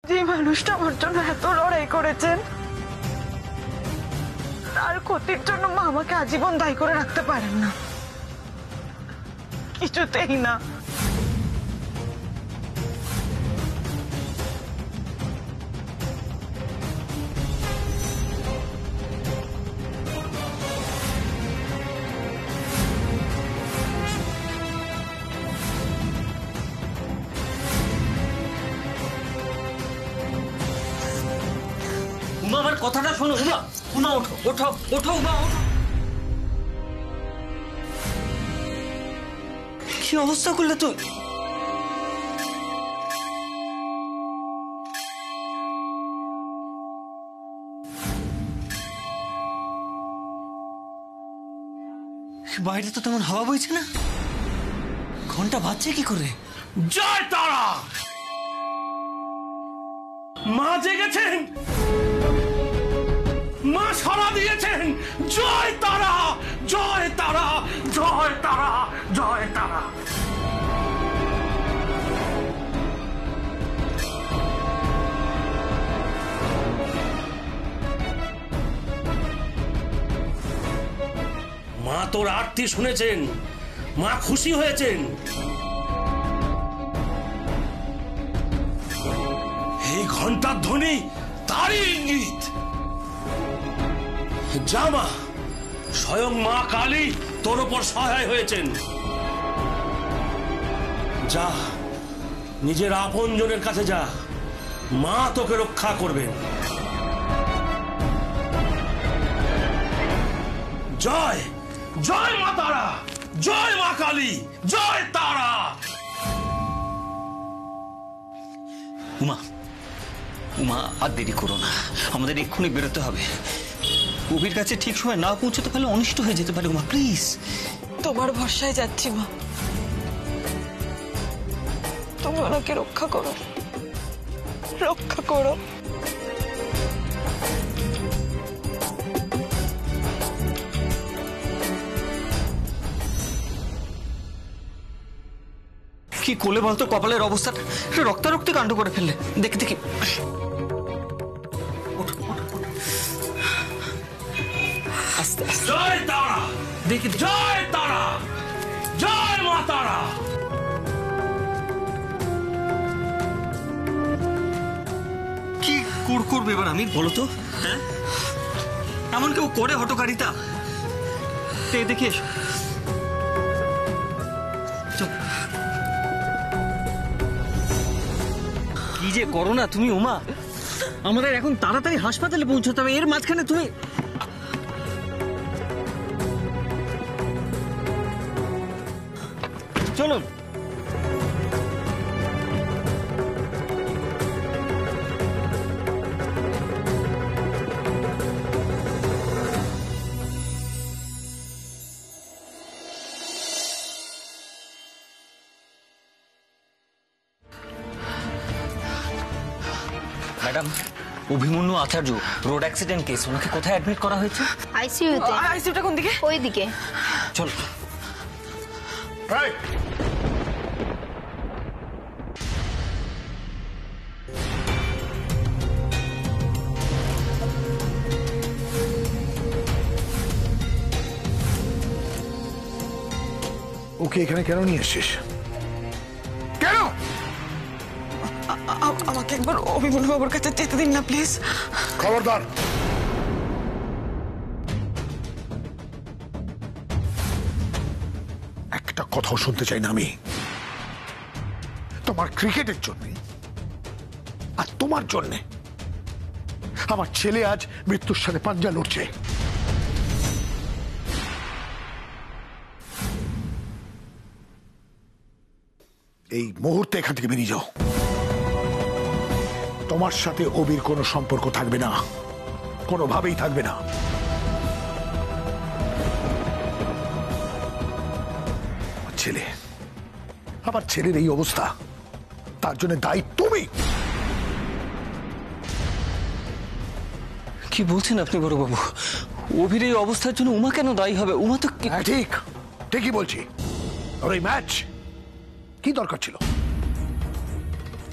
যে মানুষটা আমার জন্য এত লড়াই করেছেন, তার ক্ষতির জন্য মা আমাকে আজীবন দায়ী করে রাখতে পারেন না, কিছুতেই না। উমা, আমার কথাটা শোনো। উমা, উমা ওঠো, ওঠো, ওঠো উমা, ওঠো। কি অবস্থা করলে তুই? বাইরে তো তেমন হাওয়া বইছে না, ঘন্টা বাজছে কি করে? জয় তারা! মা জেগেছেন, মা সাড়া দিয়েছেন। জয় তারা, জয় তারা, জয় তারা, জয় তারা। মা তোর আরতি শুনেছেন, মা খুশি হয়েছেন। এই ঘন্টার ধ্বনি তারই ইঙ্গিত। জামা, স্বয়ং মা কালী তোর উপর সহায় হয়েছেন। যা, নিজের আপনজনের কাছে যা, মা তোকে রক্ষা করবেন। জয়, জয় মা তারা, জয় মা কালী, জয় তারা। উমা, উমা, আর দেরি করো না, আমাদের এক্ষুনি বেরোতে হবে। কবির কাছে ঠিক সময় না পৌঁছতে পারলে অনিষ্ট হয়ে যেতে পারে। উমা প্লিজ। তোমার ভরসায় যাচ্ছি মা, তুমি ওনাকে রক্ষা করো, রক্ষা করো। কি করলে বলতো? কপালের অবস্থাটা রক্তারক্তি কাণ্ড করে ফেললে। দেখি দেখি, আস্তে আস্তে। জয় তারা, দেখি জয় তারা, জয় মা তারা। কি করবে এবার আমি, বলো তো? হ্যাঁ, এমন কেউ করে হটকারিতা? দেখি এসো। কি যে করো না তুমি উমা, আমাদের এখন তাড়াতাড়ি হাসপাতালে পৌঁছতে হবে, এর মাঝখানে তুমি। চলুন। ম্যাডাম, অভিমন্যু আচার্য, রোড অ্যাক্সিডেন্ট কেস, ওনাকে কোথায় অ্যাডমিট করা হয়েছে? আইসিইউতে। আইসিইউটা কোন দিকে? ওই দিকে। চল। ওকে এখানে কেন নিয়ে এসছিস? কেন? আমাকে একবার অভিমন্যু বাবুর কাছে যেতে দিন না প্লিজ। খবরদার, একটা কথাও শুনতে চাই না আমি। তোমার ক্রিকেটের জন্য আর তোমার জন্য আমার ছেলে আজ মৃত্যুর সাথে পাঞ্জা লড়ছে। এই মুহূর্তে এখান থেকে বেরিয়ে যাও। তোমার সাথে অবির কোনো সম্পর্ক থাকবে না, কোনোভাবেই থাকবে না। ছেলে, আমার ছেলের এই অবস্থা, তার জন্য দায়ী তুমি। কি বলছেন আপনি বড়বাবু? অভির এই অবস্থার জন্য উমা কেন দায়ী হবে? উমা তো ঠিক, ঠিকই বলছি। আর এই ম্যাচ কি দরকার ছিল?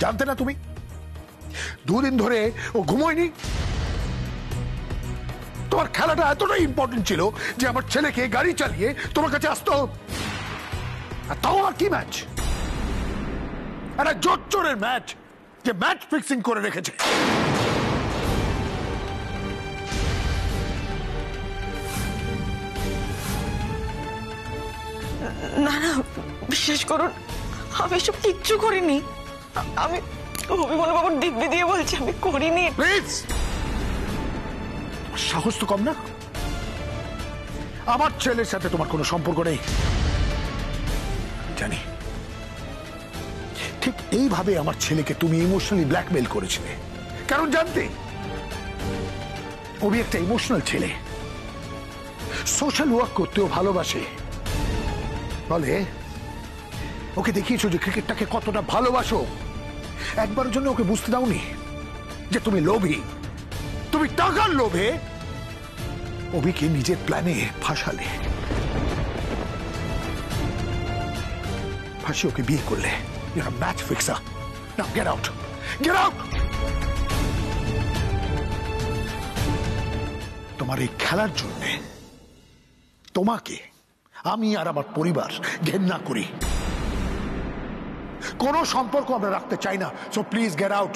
জানতে না তুমি দুদিন ধরে ও ঘুমোয়নি। তোমার খেলাটা এতটাই ইম্পর্টেন্ট ছিল যে আমার ছেলেকে গাড়ি চালিয়ে তোমার কাছে আসতো। আর তাও আর কি ম্যাচ, একটা জোচ্চোরের ম্যাচ যে ম্যাচ ফিক্সিং করে রেখেছে। না না, বিশ্বাস করুন, আমি এসব কিচ্ছু করিনি। আমি অভিমন্যু বাবুর দিব্যি দিয়ে বলছি, আমি করিনি। প্লিজ, সাহস তো কম না। আমার ছেলের সাথে তোমার কোনো সম্পর্ক নেই জানি। ঠিক এইভাবে আমার ছেলেকে তুমি ইমোশনালি ব্ল্যাকমেল করেছিলে, কারণ জানতে ওবি একটা ইমোশনাল ছেলে, সোশ্যাল ওয়ার্ক করতেও ভালোবাসে। বলে ওকে দেখিয়েছো যে ক্রিকেটটাকে কতটা ভালোবাসো। একবারের জন্য ওকে বুঝতে দাওনি যে তুমি লোভী, তুমি টাকার লোভে অভিকে নিজের প্ল্যানে ফাঁসালে, ফাঁসি ওকে বিয়ে করলে। Match fixer. নাও গেট আউট, গেট আউট। তোমার এই খেলার জন্য তোমাকে আমি আর আমার পরিবার ঘেন্না করি। কোনো সম্পর্ক আমরা রাখতে চাই না। So please get out.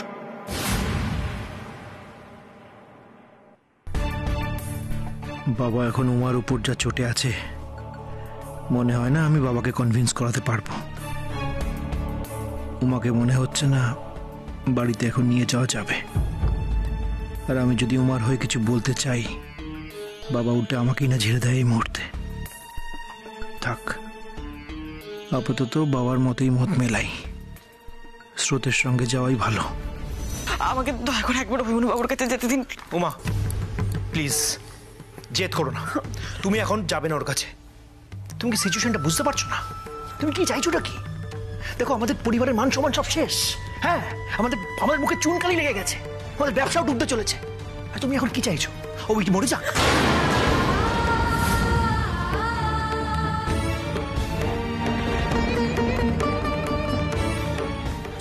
বাবা এখন উমার উপর যা চটে আছে, মনে হয় না আমি বাবাকে কনভিন্স করাতে পারবো। উমাকে মনে হচ্ছে না বাড়িতে এখন নিয়ে যাওয়া যাবে। আর আমি যদি উমার হয়ে কিছু বলতে চাই, বাবা উল্টে আমাকেই না ঝেড়ে দেয় এই মুহূর্তে। থাক, আপাতত বাবার মতেই মত মেলাই, স্রোতের সঙ্গে যাওয়াই ভালো। আমাকে দয়া করে একবার অভিমন্যু বাবুর কাছে যেতে দিন। উমা প্লিজ, জেদ করো না। তুমি এখন যাবে না ওর কাছে। তুমি কি সিচুয়েশনটা বুঝতে পারছো না? তুমি কি চাইছোটা কি? দেখো, আমাদের পরিবারের মান সম্মান সব শেষ। হ্যাঁ, আমাদের মুখে চুনকালি লেগে গেছে, আমাদের ব্যবসাও ডুবতে চলেছে। আর তুমি এখন কি চাইছো? ও কি মরে যাক?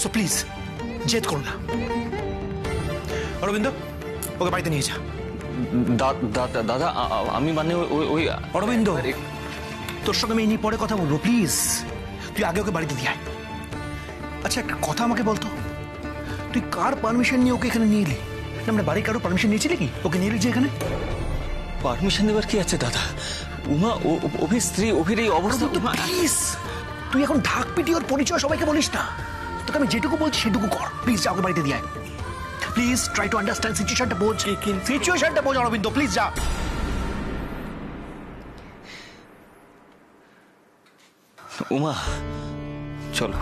সো প্লিজ জেদ করো না। অরবিন্দ, ওকে বাড়িতে নিয়ে যা। দাদা, আমি মানে ওই অরবিন্দ, তোর সঙ্গে আমি এই নিয়ে পরে কথা বলবো। প্লিজ তুই আগে ওকে বাড়িতে দিয়ে আয়। আচ্ছা, একটা কথা আমাকে বলতো, তুই কার পারমিশন নিয়ে ওকে এখানে নিয়ে এলি? আমরা বাড়ির কারো পারমিশন নিয়েছিলি কি ওকে নিয়ে এলি যে এখানে? পারমিশন দেবার কি আছে দাদা? উমা অভির স্ত্রী, অভির এই অবস্থা। প্লিজ তুই এখন ঢাক পিটি ওর পরিচয় সবাইকে বলিস না। তোকে আমি যেটুকু বলছি সেটুকু কর। প্লিজ যা, ওকে বাড়িতে দিয়ে আয়। প্লিজ ট্রাই টু আন্ডারস্ট্যান্ড সিচুয়েশনটা বোঝ। সিচুয়েশনটা বোঝ অরবিন্দ, প্লিজ যা। উমা চলো।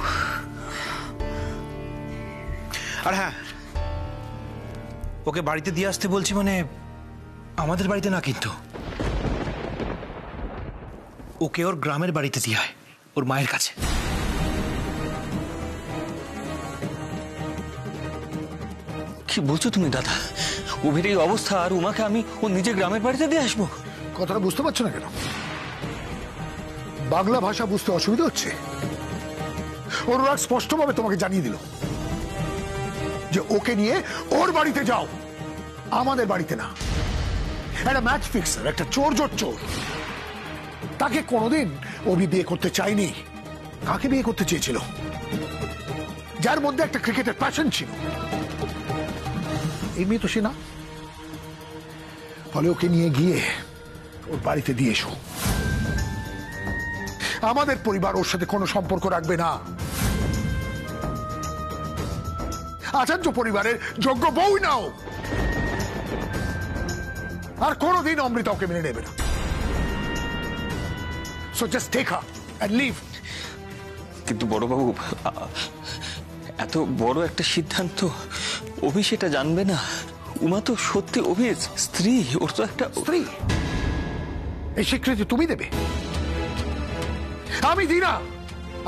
আর হ্যাঁ, ওকে বাড়িতে দিয়ে আসতে বলছি, মানে আমাদের বাড়িতে না, কিন্তু ওকে ওর গ্রামের বাড়িতে দিয়ে আয়, ওর মায়ের কাছে। কি বলছো তুমি দাদা? অভির এই অবস্থা, আর উমাকে আমি ওর নিজের গ্রামের বাড়িতে দিয়ে আসবো? কথাটা বুঝতে পারছো না কেন? বাংলা ভাষা বুঝতে অসুবিধা হচ্ছে? ওর রাগ স্পষ্টভাবে তোমাকে জানিয়ে দিল যে ওকে নিয়ে ওর বাড়িতে যাও, আমাদের বাড়িতে না। একটা ম্যাচ ফিক্সার, একটা চোর চোর। তাকে কোনোদিন অভি বিয়ে করতে চায়নি। কাকে বিয়ে করতে চেয়েছিল? যার মধ্যে একটা ক্রিকেটের প্যাশন ছিল। এই মেয়ে তো সে না। ফলে ওকে নিয়ে গিয়ে ওর বাড়িতে দিয়ে এসো। আমাদের পরিবার ওর সাথে কোনো সম্পর্ক রাখবে না। আচার্য পরিবারের যোগ্য বউ নাও। আর কোনোদিন অমৃতা ওকে মেনে নেবে না। So just take her and leave. কিন্তু বড়বাবু, এত বড় একটা সিদ্ধান্ত অভি সেটা জানবে না। উমা তো সত্যি অভির স্ত্রী, ওর তো একটা স্ত্রী। এই স্বীকৃতি তুমি দেবে? আমি দিই না।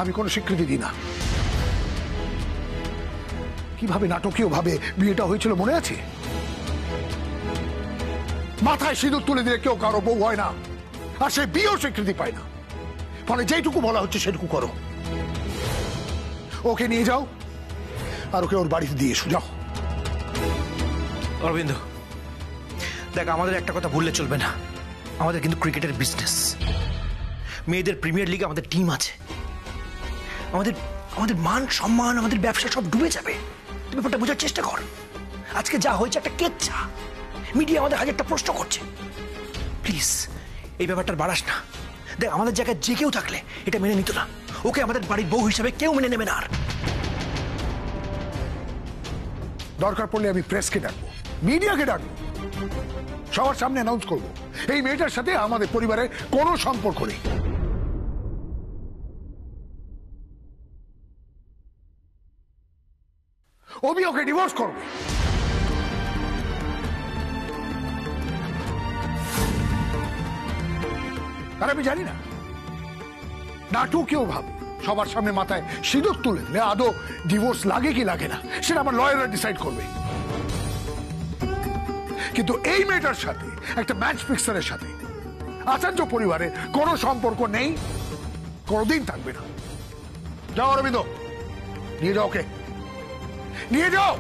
আমি কোনো স্বীকৃতি দিই না। কিভাবে নাটকীয় ভাবে বিয়েটা হয়েছিল মনে আছে? মাথায় সিঁদুর তুলে দিলে কেউ কারো বউ হয় না, আর সে বিয়েও স্বীকৃতি পায় না। ফলে যেটুকু বলা হচ্ছে সেটুকু করো। ওকে নিয়ে যাও আর ওকে ওর বাড়িতে দিয়ে এসো। যাও। অরবিন্দ, দেখ, আমাদের একটা কথা ভুললে চলবে না, আমাদের কিন্তু ক্রিকেটের বিজনেস, মেয়েদের প্রিমিয়ার লিগে আমাদের টিম আছে, আমাদের আমাদের মান সম্মান, আমাদের ব্যবসা সব ডুবে যাবে। তুমি ব্যাপারটা বোঝার চেষ্টা কর। আজকে যা হয়েছে একটা কেচ্ছা, মিডিয়া আমাদের হাজারটা প্রশ্ন করছে। প্লিজ এই ব্যাপারটা বাড়াস না। দেখ, আমাদের জায়গায় যে কেউ থাকলে এটা মেনে নিত না। ওকে আমাদের বাড়ির বউ হিসাবে কেউ মেনে নেবে না। আর দরকার পড়লে আমি প্রেসকে ডাকবো, মিডিয়াকে ডাকবো, সবার সামনে অ্যানাউন্স করবো এই মেয়েটার সাথে আমাদের পরিবারের কোনো সম্পর্ক নেই। অভি ওকে ডিভোর্স করবে। আর আমি জানি না, নাটু কেউ ভাবে সবার সামনে মাথায় সিঁদুর তুলে দিলে আদৌ ডিভোর্স লাগে কি লাগে না সেটা আমার লয়াররা ডিসাইড করবে। কিন্তু এই মেয়েটার সাথে একটা ম্যাচ ফিক্সারের সাথে আচার্য পরিবারের কোনো সম্পর্ক নেই, কোনোদিন থাকবে না। যাও অরবিন্দ, নিয়ে যাও ওকে, নিয়ে যাও।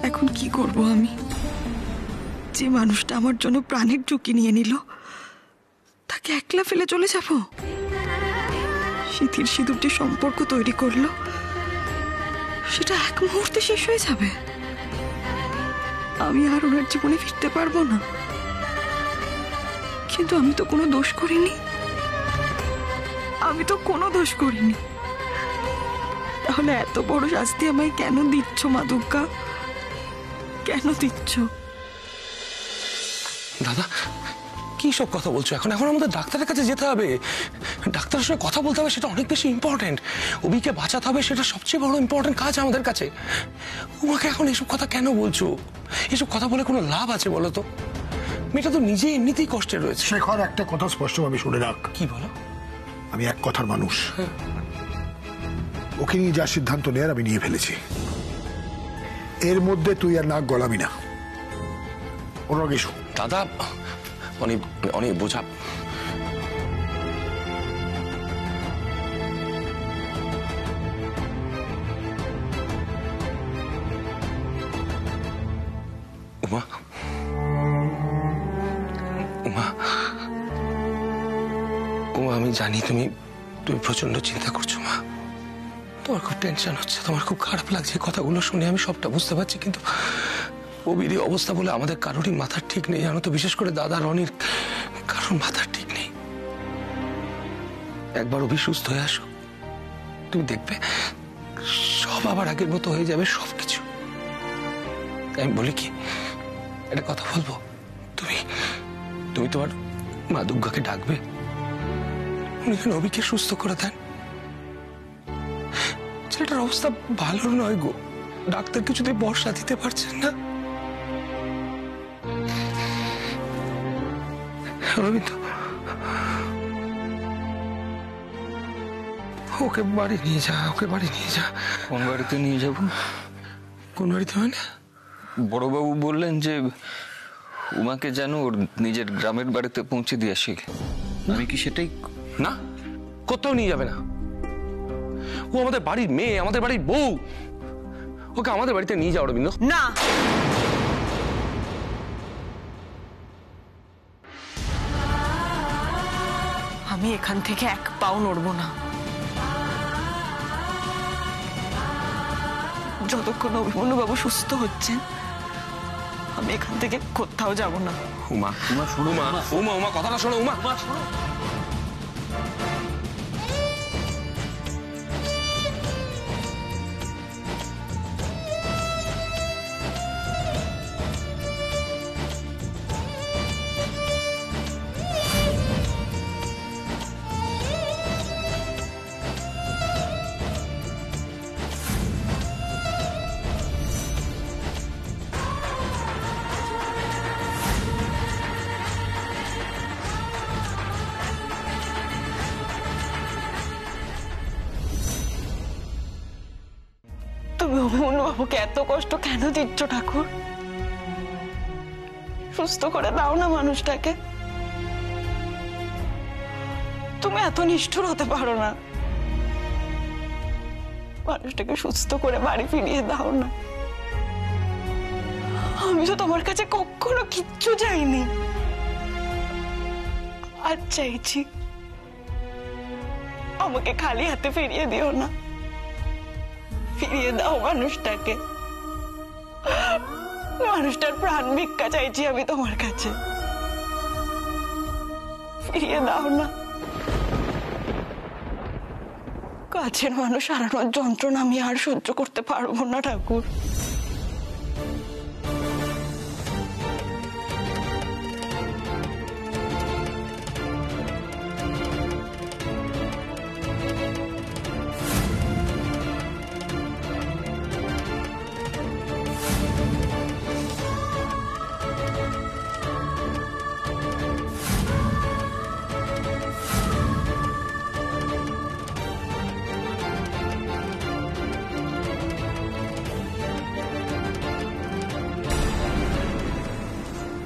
এখন কি করব আমি? যে মানুষটা আমার জন্য প্রাণের ঝুঁকি নিয়ে নিল, তাকে একলা ফেলে চলে যাব? সিঁথির সিঁদুর যে সম্পর্ক তৈরি করলো, সেটা এক মুহূর্তে শেষ হয়ে যাবে। আমি আর ওনার জীবনে ফিরতে পারবো না। কিন্তু আমি তো কোনো দোষ করিনি, আমি তো কোনো দোষ করিনি। তাহলে এত বড় শাস্তি আমায় কেন দিচ্ছ মা দুর্গা? কেন দিচ্ছ? দাদা, কি সব কথা বলছো? এখন এখন আমাদের ডাক্তারের কাছে যেতে হবে, ডাক্তারের সঙ্গে কথা বলতে হবে, সেটা অনেক বেশি ইম্পর্টেন্ট। অভিকে বাঁচাতে হবে, সেটা সবচেয়ে বড় ইম্পর্টেন্ট কাজ আমাদের কাছে। উমাকে এখন এসব কথা কেন বলছো? এসব কথা বলে কোনো লাভ আছে বলো তো? মেয়েটা তো নিজে এমনিতেই কষ্টে রয়েছে। শেখর, একটা কথা স্পষ্টভাবে শুনে রাখ। কি বলো? আমি এক কথার মানুষ, ওকে নিয়ে যা সিদ্ধান্ত নেয়ার আমি নিয়ে ফেলেছি। এর মধ্যে তুই আর নাক গলাবি না। ওরা গেছো দাদা, অনেক অনেক বোঝা। উমা, উমা, উমা, আমি জানি তুমি প্রচন্ড চিন্তা করছো মা। তোমার খুব টেনশন হচ্ছে, তোমার খুব খারাপ লাগছে কথাগুলো শুনে, আমি সবটা বুঝতে পারছি। কিন্তু অভির অবস্থা বলে আমাদের কারোরই মাথার ঠিক নেই, জানো তো। বিশেষ করে দাদা রনির কারোর মাথার ঠিক নেই। একবার অভি সুস্থ হয়ে আসো, তুমি দেখবে সব আবার আগের মতো হয়ে যাবে, সবকিছু। আমি বলি কি, একটা কথা বলবো? তুমি তুমি তোমার মা দুর্গাকে ডাকবে, উনি যেন অভিকে সুস্থ করে দেন। ছেলেটার অবস্থা ভালো নয় গো, ডাক্তার কিছুতে ভরসা দিতে পারছেন না। রবীন্দ্র, ওকে বাড়ি নিয়ে যা, ওকে বাড়ি নিয়ে যা। কোন বাড়িতে নিয়ে যাব? কোন বাড়িতে মানে? বড়বাবু বললেন যে উমাকে যেন ওর নিজের গ্রামের বাড়িতে পৌঁছে দিয়ে আসি। আমি কি সেটাই? না, কোথাও নিয়ে যাবে না। ও আমাদের বাড়ির মেয়ে, আমাদের বাড়ির বউ। ওকে আমাদের বাড়িতে নিয়ে যাও রবীন্দ্র। না, আমি এখান থেকে এক পাও নড়বো না যতক্ষণ অভিমন্যুবাবু সুস্থ হচ্ছেন। আমি এখান থেকে কোথাও যাব না। উমা, উমা শুনো, মা, উমা, উমা কথাটা শোনো, উমা। তুমি অভিমন্যুবাবুকে এত কষ্ট কেন দিচ্ছ ঠাকুর? সুস্থ করে দাও না মানুষটাকে। তুমি এত নিষ্ঠুর হতে পারো না। মানুষটাকে সুস্থ করে বাড়ি ফিরিয়ে দাও না। আমি তো তোমার কাছে কখনো কিচ্ছু চাইনি, আজ চাইছি। আমাকে খালি হাতে ফিরিয়ে দিও না, ফিরিয়ে দাও মানুষটাকে। মানুষটার প্রাণ ভিক্ষা চাইছি আমি তোমার কাছে, ফিরিয়ে দাও না। কাছের মানুষ হারানোর যন্ত্রণা আমি আর সহ্য করতে পারবো না ঠাকুর।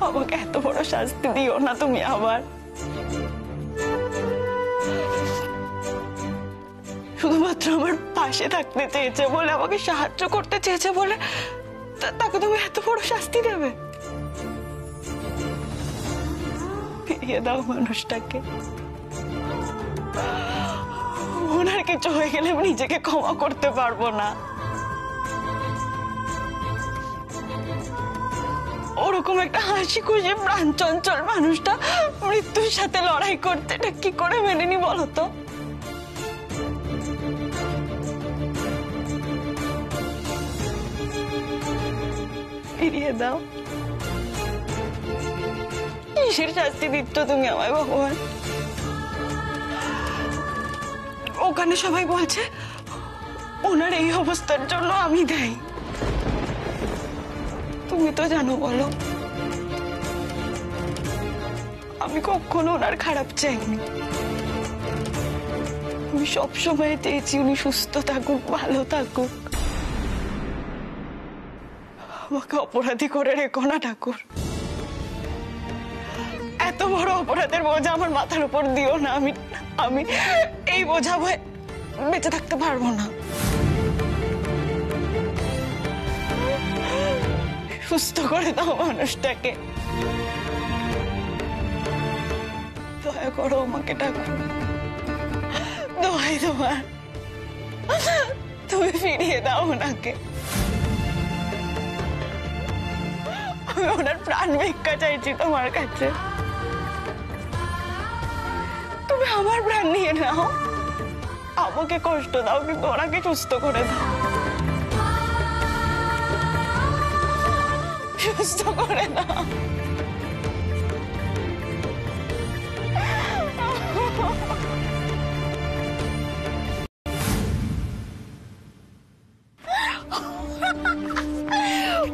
আমাকে এত বড় শাস্তি দিও না তুমি আবার। শুধুমাত্র আমার পাশে থাকতে চেয়েছে বলে, আমাকে সাহায্য করতে চেয়েছে বলে তাকে তুমি এত বড় শাস্তি দেবে? ফিরিয়ে দাও মানুষটাকে। ওনার কিছু হয়ে গেলে আমি নিজেকে ক্ষমা করতে পারবো না। ওরকম একটা হাসি খুশি প্রাণ চঞ্চল মানুষটা মৃত্যুর সাথে লড়াই করতে, এটা কি করে মেনে নি বলো তো? ফিরিয়ে দাও। কিসের শাস্তি দিচ্ছ তুমি আমায় ভগবান? ওখানে সবাই বলছে ওনার এই অবস্থার জন্য আমি দায়ী। তুমি তো জানো বলো, আমি কখনো ওনার খারাপ চাইনি। আমি সবসময় চেয়েছি উনি সুস্থ থাকুক, ভালো থাকুক। আমাকে অপরাধী করে রেখো না ঠাকুর। এত বড় অপরাধের বোঝা আমার মাথার উপর দিও না। আমি এই বোঝা ভয়ে বেঁচে থাকতে পারবো না। সুস্থ করে দাও মানুষটাকে, দয়া করো আমাকে ঠাকুর, দোহাই তোমার, তুমি ফিরিয়ে দাও ওনাকে। আমি ওনার প্রাণ ভিক্ষা চাইছি তোমার কাছে। তুমি আমার প্রাণ নিয়ে নাও, আমাকে কষ্ট দাও, কিন্তু ওনাকে সুস্থ করে দাও, সুস্থ করে দাও।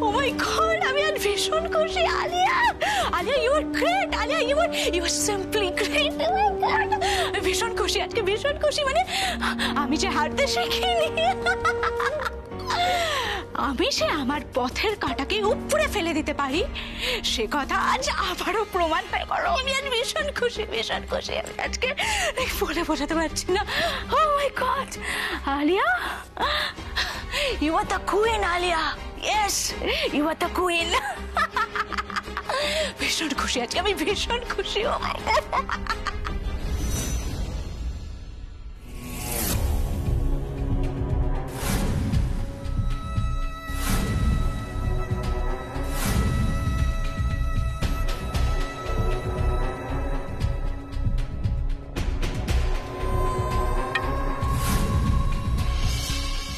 Oh my God! আমি আজ ভীষণ খুশি। Alia, Alia, you are great. Alia, you are simply great. Oh my God! আমি ভীষণ খুশি আজকে, ভীষণ খুশি। মানে আমি যে হারতে শিখিনি, আমি যে আমার পথের কাঁটাকে উপরে ফেলে দিতে পারি, সে কথা আজ আবারও প্রমাণ হয়ে গেল। আমি আজ ভীষণ খুশি, ভীষণ খুশি। আমি আজকে বলে বোঝাতে পারছি না। Oh my God! Alia, you are the queen, Alia. Yes, you are the queen. ভীষণ খুশি আজকে, আমি ভীষণ খুশি। Oh my God!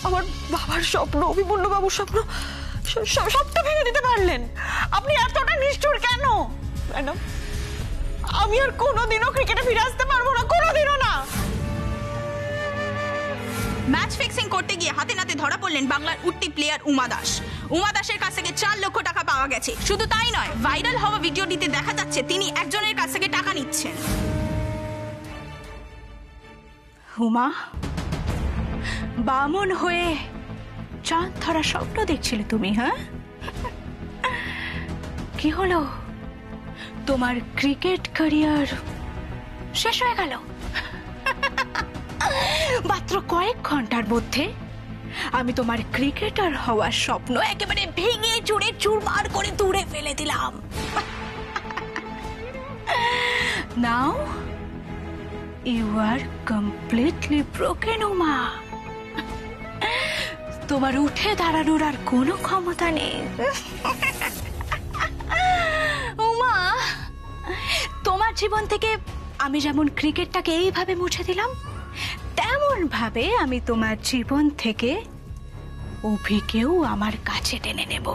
আমার বাবার স্বপ্ন, অভিমন্যু বাবুর স্বপ্ন, সবটা ভেঙে দিতে পারলেন। আপনি এতটা নিষ্ঠুর কেন ম্যাডাম? আমি আর কোনোদিনও ক্রিকেটে ফিরে আসতে পারবো না, কোনোদিনও না। ম্যাচ ফিক্সিং করতে গিয়ে হাতে নাতে ধরা পড়লেন বাংলার উঠতি প্লেয়ার উমা দাস। উমা দাসের কাছ থেকে 4 লক্ষ টাকা পাওয়া গেছে। শুধু তাই নয়, ভাইরাল হওয়া ভিডিওটিতে দেখা যাচ্ছে তিনি একজনের কাছ থেকে টাকা নিচ্ছেন। উমা, বামন হয়ে চাঁদ ধরা স্বপ্ন দেখছিলে তুমি, হ্যাঁ? কি হলো? তোমার ক্রিকেট ক্যারিয়ার শেষ হয়ে গেল। মাত্র কয়েক ঘন্টার মধ্যে আমি তোমার ক্রিকেটার হওয়ার স্বপ্ন একেবারে ভেঙে চুরে চুরমার করে দূরে ফেলে দিলাম। Now you are completely broken Uma. তোমার উঠে দাঁড়ানোর আর কোনো ক্ষমতা নেই। উমা, তোমার জীবন থেকে আমি যেমন ক্রিকেটটাকে এইভাবে মুছে দিলাম, তেমন ভাবে আমি তোমার জীবন থেকে অভিকেও আমার কাছে টেনে নেব।